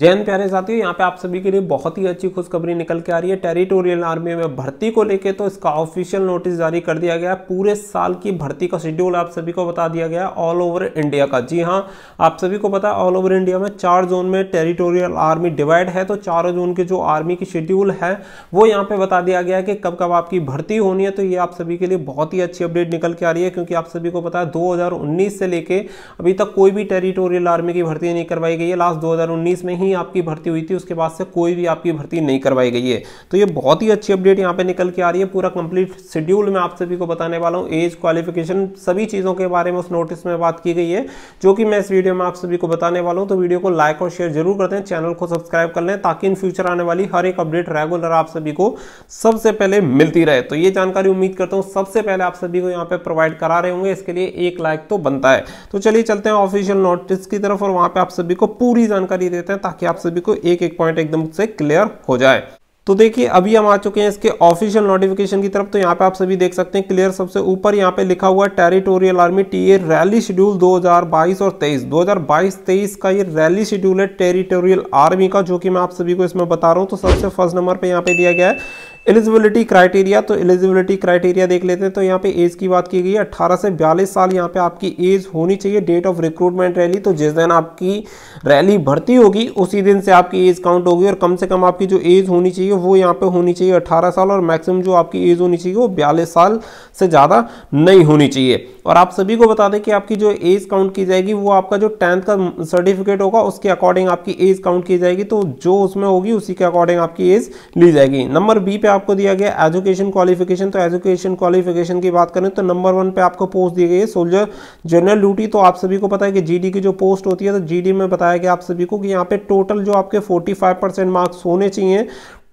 जय हिंद प्यारे साथियों, यहाँ पे आप सभी के लिए बहुत ही अच्छी खुशखबरी निकल के आ रही है। टेरिटोरियल आर्मी में भर्ती को लेके तो इसका ऑफिशियल नोटिस जारी कर दिया गया है। पूरे साल की भर्ती का शेड्यूल आप सभी को बता दिया गया है ऑल ओवर इंडिया का। जी हाँ, आप सभी को पता है ऑल ओवर इंडिया में 4 जोन में टेरिटोरियल आर्मी डिवाइड है। तो चारों जोन के जो आर्मी की शेड्यूल है वो यहाँ पे बता दिया गया है कि कब कब आपकी भर्ती होनी है। तो ये आप सभी के लिए बहुत ही अच्छी अपडेट निकल के आ रही है, क्योंकि आप सभी को पता है 2019 से लेके अभी तक कोई भी टेरिटोरियल आर्मी की भर्ती नहीं करवाई गई है। लास्ट 2019 में ही आपकी भर्ती हुई थी, उसके बाद से कोई भी आपकी भर्ती नहीं करवाई गई है। तो ये बहुत ही अच्छी अपडेट यहाँ पे निकल के आ रही है। पूरा कंप्लीट शेड्यूल मैं आप सभी को बताने वाला हूँ, एज, क्वालिफिकेशन, सभी चीजों के बारे में उस नोटिस में बात की गई है, जो कि मैं इस वीडियो में आप सभी को बताने वाला हूँ। तो वीडियो को लाइक और शेयर जरूर करते हैं, चैनल को सब्सक्राइब कर लें, ताकि इन फ्यूचर आने वाली हर एक अपडेट रेगुलर आप सभी को सबसे पहले मिलती रहे। तो ये जानकारी उम्मीद करता हूँ सबसे पहले आप सभी को यहाँ पे प्रोवाइड करा रहे होंगे, इसके लिए एक लाइक तो बनता है। तो चलिए चलते हैं ऑफिशियल नोटिस की तरफ और वहां पे आप सभी को पूरी जानकारी देते हैं, ताकि आप सभी को एक एक पॉइंट एकदम से क्लियर हो जाए। तो देखिए अभी हम आ चुके हैं इसके ऑफिशियल नोटिफिकेशन की तरफ। तो यहाँ पे आप सभी देख सकते हैं क्लियर सबसे ऊपर यहाँ पे लिखा हुआ है territorial army TA rally schedule 2022 और 23। 2022-23 का ये रैली शेड्यूल है टेरिटोरियल आर्मी का, जो कि मैं आप सभी को इसमें बता रहा हूँ। तो सबसे फर्स्ट नंबर पे यहाँ पे दिया गया है एलिजिबिलिटी क्राइटेरिया। तो एलिजिबिलिटी क्राइटेरिया देख लेते हैं। तो यहाँ पे एज की बात की गई है, 18 से 42 साल यहाँ पे आपकी एज होनी चाहिए। डेट ऑफ रिक्रूटमेंट रैली, तो जिस दिन आपकी रैली भर्ती होगी उसी दिन से आपकी एज काउंट होगी, और कम से कम आपकी जो एज होनी चाहिए वो यहाँ पे होनी चाहिए 18 साल, और मैक्सिमम जो आपकी एज होनी चाहिए वो 42 साल से ज़्यादा नहीं होनी चाहिए। और आप सभी को बता दें कि आपकी जो एज काउंट की जाएगी वो आपका जो 10th का सर्टिफिकेट होगा उसके अकॉर्डिंग आपकी एज काउंट की जाएगी। तो जो उसमें होगी उसी के अकॉर्डिंग आपकी एज ली जाएगी। नंबर बी पे आपको दिया गया एजुकेशन क्वालिफिकेशन। तो एजुकेशन क्वालिफिकेशन की बात करें तो नंबर 1 पे आपको पोस्ट दी गई है सोल्जर जनरल ड्यूटी। तो आप सभी को पता है कि जीडी की जो पोस्ट होती है, तो जीडी में बताया गया आप सभी को कि यहाँ पे टोटल जो आपके 45% मार्क्स होने चाहिए,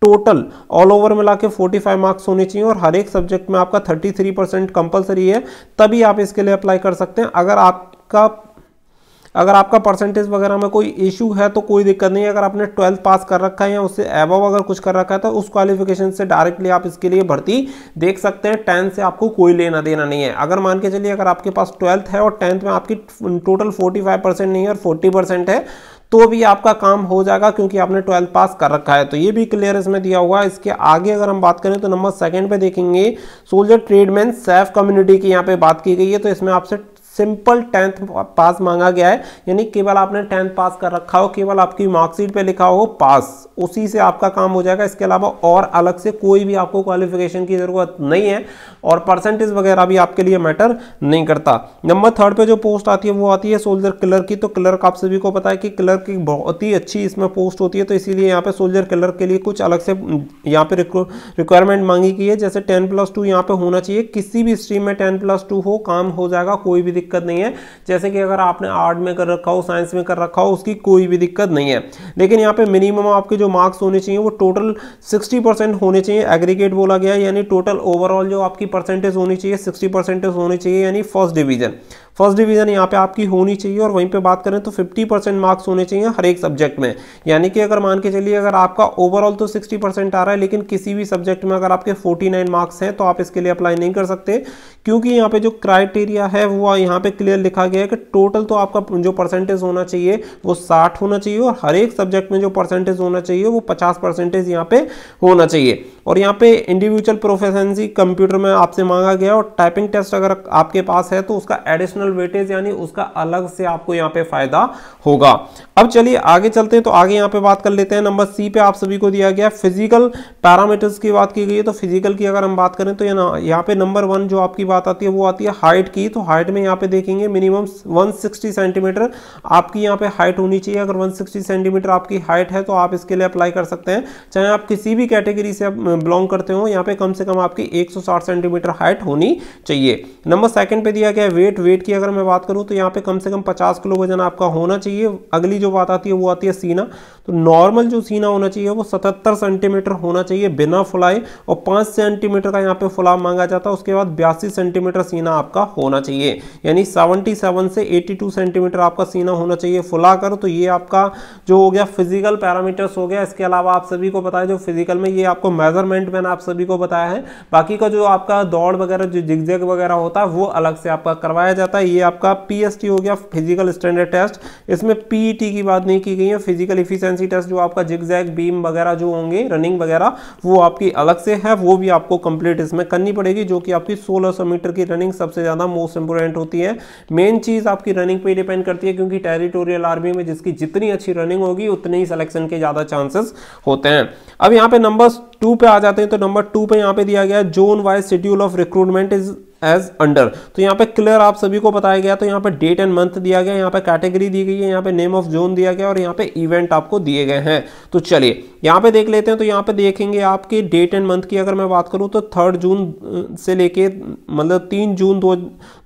टोटल ऑल ओवर मिला के 45 मार्क्स होने चाहिए, और हर एक सब्जेक्ट में आपका 33% कंपलसरी है, तभी आप इसके लिए अप्लाई कर सकते हैं। अगर आपका परसेंटेज वगैरह में कोई इशू है तो कोई दिक्कत नहीं है। अगर आपने 12th पास कर रखा है या उससे एबव अगर कुछ कर रखा है तो उस क्वालिफिकेशन से डायरेक्टली आप इसके लिए भर्ती देख सकते हैं। 10th से आपको कोई लेना देना नहीं है। अगर मान के चलिए अगर आपके पास 12th है और 10th में आपकी टोटल 45% नहीं है और 40% है, तो भी आपका काम हो जाएगा, क्योंकि आपने 12th पास कर रखा है। तो ये भी क्लियर इसमें दिया हुआ है। इसके आगे अगर हम बात करें तो नंबर 2 पे देखेंगे सोल्जर ट्रेडमैन सेफ कम्युनिटी की यहाँ पे बात की गई है। तो इसमें आपसे सिंपल 10th पास मांगा गया है, यानी केवल आपने 10th पास कर रखा हो, केवल आपकी मार्कशीट पे लिखा हो पास, उसी से आपका काम हो जाएगा। इसके अलावा और अलग से कोई भी आपको क्वालिफिकेशन की जरूरत नहीं है, और परसेंटेज वगैरह भी आपके लिए मैटर नहीं करता। नंबर 3 पे जो पोस्ट आती है वो आती है सोल्जर क्लर्क की। तो क्लर्क आप सभी को पता है कि क्लर्क की बहुत ही अच्छी इसमें पोस्ट होती है, तो इसीलिए यहाँ पे सोल्जर क्लर्क के लिए कुछ अलग से यहाँ पे रिक्वायरमेंट मांगी गई है। जैसे 10+2 यहाँ पे होना चाहिए, किसी भी स्ट्रीम में 10+2 हो, काम हो जाएगा, कोई भी दिक्कत नहीं है। जैसे कि अगर आपने आर्ट में कर रखा हो, साइंस में कर रखा हो, उसकी कोई भी दिक्कत नहीं है। लेकिन यहाँ पे मिनिमम आपके जो मार्क्स होने चाहिए वो टोटल 60% होने चाहिए, एग्रीगेट बोला गया है, यानी टोटल ओवरऑल जो आपकी परसेंटेज होनी चाहिए 60% होनी चाहिए, यानी फर्स्ट डिवीजन यहाँ पे आपकी होनी चाहिए। और वहीं पे बात करें तो 50% मार्क्स होने चाहिए हर एक सब्जेक्ट में। यानी कि अगर मान के चलिए अगर आपका ओवरऑल तो 60% आ रहा है, लेकिन किसी भी सब्जेक्ट में अगर आपके 49 मार्क्स हैं तो आप इसके लिए अप्लाई नहीं कर सकते, क्योंकि यहाँ पे जो क्राइटेरिया है वो यहाँ पे क्लियर लिखा गया है कि टोटल तो आपका जो परसेंटेज होना चाहिए वो 60 होना चाहिए, और हर एक सब्जेक्ट में जो परसेंटेज होना चाहिए वो 50% यहाँ पे होना चाहिए। और यहाँ पे इंडिविजुअल प्रोफिशिएंसी कंप्यूटर में आपसे मांगा गया, और टाइपिंग टेस्ट अगर आपके पास है तो उसका एडिशनल वेटेज, यानी उसका अलग से आपको यहाँ पे फायदा होगा। अब चलिए आगे चलते हैं। तो आगे यहाँ पे बात कर लेते हैं। नंबर सी पे आप सभी को दिया गया फिजिकल पैरामीटर्स की बात की गई है। तो फिजिकल की अगर हम बात करें तो यहाँ पे नंबर 1 जो आपकी बात आती है वो आती है हाइट की। तो हाइट में यहाँ पे देखेंगे मिनिमम 160 सेंटीमीटर आपकी यहाँ पे हाइट होनी चाहिए। अगर 160 सेंटीमीटर आपकी हाइट है तो आप इसके लिए अप्लाई कर सकते हैं, चाहे आप किसी भी कैटेगरी से बिलोंग करते हो। यहाँ पे कम से कम आपकी 160 सेंटीमीटर हाइट होनी चाहिए। नंबर 2 पे दिया गया वेट की अगर मैं बात करूं तो यहाँ पे कम से कम 50 किलो वजन आपका होना चाहिए। अगली जो बात आती है वो आती है सीना। तो नॉर्मल जो सीना होना चाहिए वो 77 सेंटीमीटर होना चाहिए बिना फुलाए, और 5 सेंटीमीटर का यहाँ पे फुलाव मांगा जाता है। उसके बाद 82 सेंटीमीटर सीना आपका होना चाहिए, यानी 77 से 82 सेंटीमीटर आपका सीना होना चाहिए फुला कर। तो ये आपका जो हो गया फिजिकल पैरामीटर्स हो गया। इसके अलावा आप सभी को पता है जो फिजिकल में ये आपको मेजरमेंट मैंने आप सभी को बताया है। बाकी का जो आपका दौड़ वगैरह जो जिगजैग वगैरह होता है वो अलग से आपका करवाया जाता है। ये आपका पीएसटी हो गया, फिजिकल स्टैंडर्ड टेस्ट। इसमें पीईटी की बात नहीं की गई है, फिजिकल एफिशिएंसी एफिशिएंसी टेस्ट जो आपका जिगजैग बीम वगैरह जो होंगे रनिंग वगैरह वो आपकी अलग से है, वो भी आपको कंप्लीट इसमें करनी पड़ेगी, जो कि आपकी 1600 मीटर की रनिंग सबसे ज़्यादा मोस्ट इंपोर्टेंट होती है। मेन चीज़ आपकी रनिंग पे डिपेंड करती है, क्योंकि टेरिटोरियल आर्मी में जिसकी जितनी अच्छी रनिंग होगी उतने ही सिलेक्शन के ज़्यादा चांसेस होते हैं। अब यहाँ पे नंबर 2 पे आ जाते हैं। तो नंबर 2 पे यहाँ पे दिया गया है zone wise schedule of recruitment is as under. तो यहाँ पे क्लियर आप सभी को बताया गया। तो यहाँ पे डेट एंड मंथ दिया गया, यहाँ पे कैटेगरी दी गई है, यहाँ पे नेम ऑफ जोन दिया गया और यहाँ पे इवेंट आपको दिए गए हैं। तो चलिए यहाँ पे देख लेते हैं। तो यहाँ पे देखेंगे आपके डेट एंड मंथ की अगर मैं बात करूँ तो 3 जून से लेके मतलब 3 जून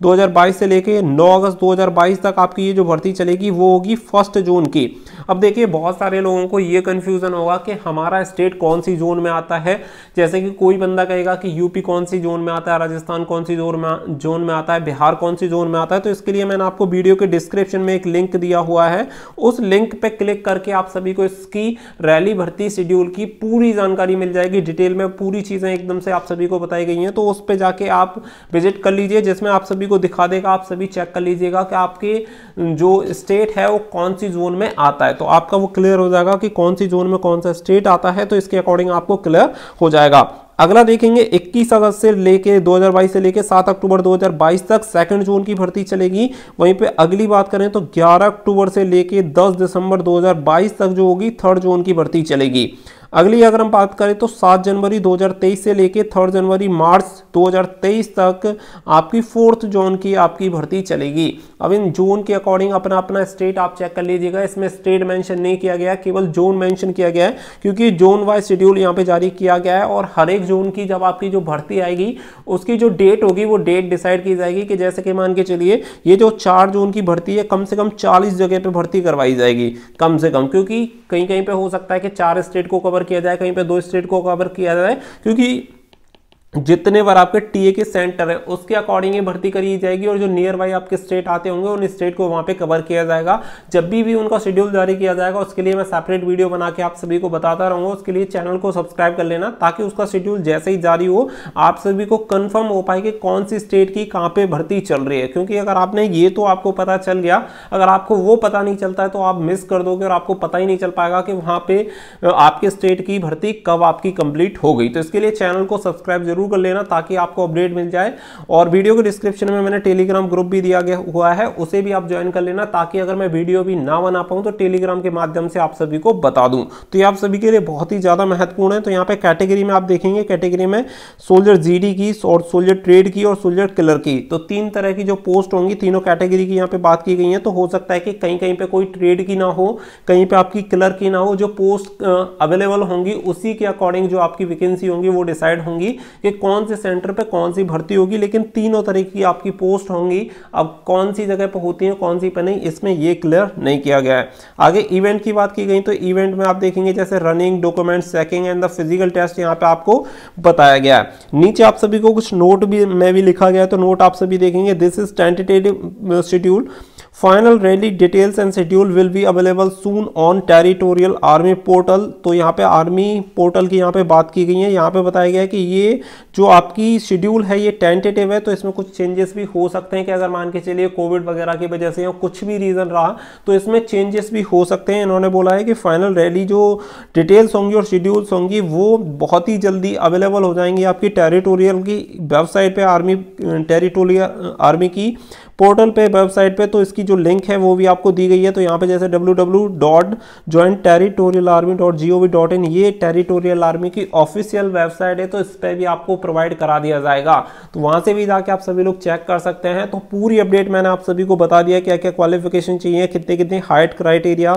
2022 से लेके 9 अगस्त 2022 तक आपकी ये जो भर्ती चलेगी वो होगी 1 जून की। अब देखिए बहुत सारे लोगों को ये कंफ्यूजन होगा कि हमारा स्टेट कौन सी जोन में आता है। जैसे कि कोई बंदा कहेगा कि यूपी कौन सी जोन में आता है, राजस्थान कौन सी जोन में आता है, बिहार कौन सी जोन में आता है। तो इसके लिए मैंने आपको वीडियो के डिस्क्रिप्शन में एक लिंक दिया हुआ है, उस लिंक पे क्लिक करके आप सभी को इसकी रैली भर्ती शेड्यूल की पूरी जानकारी मिल जाएगी। डिटेल में पूरी चीजें एकदम से आप सभी को बताई गई हैं। तो उस पे जाके आप विजिट कर लीजिए, जिसमें आप सभी को दिखा देगा। आप सभी चेक कर लीजिएगा कि आपके जो स्टेट है वो कौन सी जोन में आता है। तो आपका वो क्लियर हो जाएगा कि कौन सी जोन में कौन सा स्टेट आता है। तो इसके अकॉर्डिंग आपको क्लियर हो जाएगा। अगला देखेंगे 21 अगस्त से लेके 2022 से लेके 7 अक्टूबर 2022 तक 2 जोन की भर्ती चलेगी। वहीं पे अगली बात करें तो 11 अक्टूबर से लेके 10 दिसंबर 2022 तक जो होगी 3 जोन की भर्ती चलेगी। अगली अगर हम बात करें तो 7 जनवरी 2023 से लेके 3 जनवरी मार्च 2023 तक आपकी 4th जोन की आपकी भर्ती चलेगी। अब इन जोन के अकॉर्डिंग अपना अपना स्टेट आप चेक कर लीजिएगा। इसमें स्टेट मेंशन नहीं किया गया है, केवल जोन मेंशन किया गया है, क्योंकि जोन वाइज शेड्यूल यहाँ पे जारी किया गया है। और हर एक जोन की जब आपकी जो भर्ती आएगी उसकी जो डेट होगी वो डेट डिसाइड की जाएगी। कि जैसे कि मान के चलिए ये जो 4 जोन की भर्ती है कम से कम 40 जगह पे भर्ती करवाई जाएगी कम से कम, क्योंकि कहीं कहीं पे हो सकता है कि 4 स्टेट को कवर किया जाए, कहीं पे 2 स्टेट को कवर किया जाए, क्योंकि जितने बार आपके टीए के सेंटर है उसके अकॉर्डिंग ही भर्ती करी जाएगी। और जो नियर बाई आपके स्टेट आते होंगे उन स्टेट को वहां पे कवर किया जाएगा। जब भी उनका शेड्यूल जारी किया जाएगा उसके लिए मैं सेपरेट वीडियो बना के आप सभी को बताता रहूंगा। उसके लिए चैनल को सब्सक्राइब कर लेना, ताकि उसका शेड्यूल जैसे ही जारी हो आप सभी को कंफर्म हो पाए कि कौन सी स्टेट की कहाँ पे भर्ती चल रही है। क्योंकि अगर आपने ये तो आपको पता चल गया, अगर आपको वो पता नहीं चलता है तो आप मिस कर दोगे और आपको पता ही नहीं चल पाएगा कि वहां पे आपके स्टेट की भर्ती कब आपकी कंप्लीट हो गई। तो इसके लिए चैनल को सब्सक्राइब जरूर कर लेना, ताकि आपको अपडेट मिल जाए। और वीडियो के डिस्क्रिप्शन में मैंने टेलीग्राम ग्रुप भी दिया गया हुआ है, उसे भी आप ज्वाइन कर लेना, ताकि अगर मैं वीडियो भी ना बना पाऊं तो टेलीग्राम के माध्यम से आप सभी को बता दूं। तो ये आप सभी के लिए बहुत ही ज्यादा महत्वपूर्ण है। तो यहाँ पे कैटेगरी में आप देखेंगे, कैटेगरी में सोल्जर जीडी की और सोल्जर ट्रेड की और सोल्जर किलर की, तो 3 तरह की जो पोस्ट होंगी, तीनों कैटेगरी की यहाँ पे बात की गई है। तो हो सकता है कि कहीं कहीं पे कोई ट्रेड की ना हो, कहीं पे आपकी किलर की ना हो। जो पोस्ट अवेलेबल होंगी उसी के अकॉर्डिंग जो आपकी वैकेंसी होंगी वो डिसाइड होंगी कि कौन से सेंटर पे कौन सी भर्ती होगी। लेकिन तीनों तरह की आपकी पोस्ट होंगी। अब कौन सी जगह पे होती है कौन सी पे नहीं, इसमें ये क्लियर नहीं किया गया है। आगे इवेंट की बात की गई तो इवेंट में आप देखेंगे जैसे running, document checking and the physical test यहाँ पे आपको बताया गया है। नीचे आप सभी को कुछ नोट भी में भी लिखा गया है, तो नोट आप सभी देखेंगे। This is tentative schedule, final rally details and schedule will be available soon on territorial army portal. तो यहाँ पे आर्मी पोर्टल की यहाँ पे बात की गई है। यहाँ पे बताया गया है कि ये जो आपकी शेड्यूल है ये टेंटेटिव है, तो इसमें कुछ चेंजेस भी हो सकते हैं कि अगर मान के चलिए कोविड वगैरह की वजह से या कुछ भी रीजन रहा तो इसमें चेंजेस भी हो सकते हैं। इन्होंने बोला है कि फाइनल रैली जो डिटेल्स होंगी और शेड्यूल्स होंगी वो बहुत ही जल्दी अवेलेबल हो जाएंगी आपकी टेरिटोरियल की वेबसाइट पे, आर्मी टेरिटोरियल आर्मी की पोर्टल पे, वेबसाइट पे। तो इसकी जो लिंक है वो भी आपको दी गई है। तो यहाँ पे जैसे www.jointerritorialarmy.gov.in ये टेरिटोरियल आर्मी की ऑफिशियल वेबसाइट है, तो इस पे भी आपको प्रोवाइड करा दिया जाएगा। तो वहां से भी जाके आप सभी लोग चेक कर सकते हैं। तो पूरी अपडेट मैंने आप सभी को बता दिया, क्या क्या क्वालिफिकेशन चाहिए, कितने कितने हाइट क्राइटेरिया,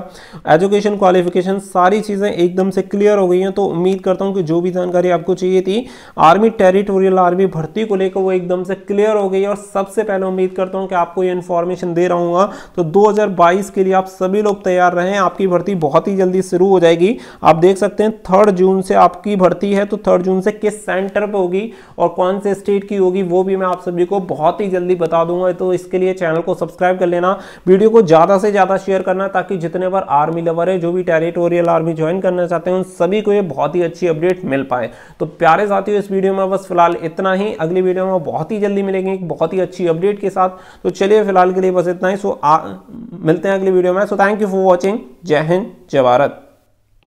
एजुकेशन क्वालिफिकेशन, सारी चीजें एकदम से क्लियर हो गई हैं। तो उम्मीद करता हूँ कि जो भी जानकारी आपको चाहिए थी आर्मी टेरिटोरियल आर्मी भर्ती को लेकर वो एकदम से क्लियर हो गई है। और सबसे पहले उम्मीद करता हूँ कि आपको ये इन्फॉर्मेशन दे रहा हूँ तो 2022 के लिए आप सभी लोग तैयार रहें। आपकी भर्ती बहुत ही जल्दी शुरू हो जाएगी। आप देख सकते हैं 3 जून से आपकी भर्ती है, तो 3 जून से किस सेंटर पे होगी और कौन से स्टेट की होगी वो भी मैं आप सभी को बहुत ही जल्दी बता दूंगा। तो इसके लिए चैनल को सब्सक्राइब कर लेना, वीडियो को ज्यादा से ज्यादा शेयर करना, ताकि जितने बार आर्मी लवर है जो भी टेरिटोरियल आर्मी ज्वाइन करना चाहते हैं उन सभी को ये बहुत ही अच्छी अपडेट मिल पाए। तो प्यारे साथियों इस वीडियो में बस फिलहाल इतना ही। अगली वीडियो में बहुत ही जल्दी मिलेंगे एक बहुत ही अच्छी अपडेट के साथ। तो चलिए फिलहाल के लिए बस इतना ही। मिलते हैं अगली वीडियो में। So thank you for watching. जय हिंद, जय भारत।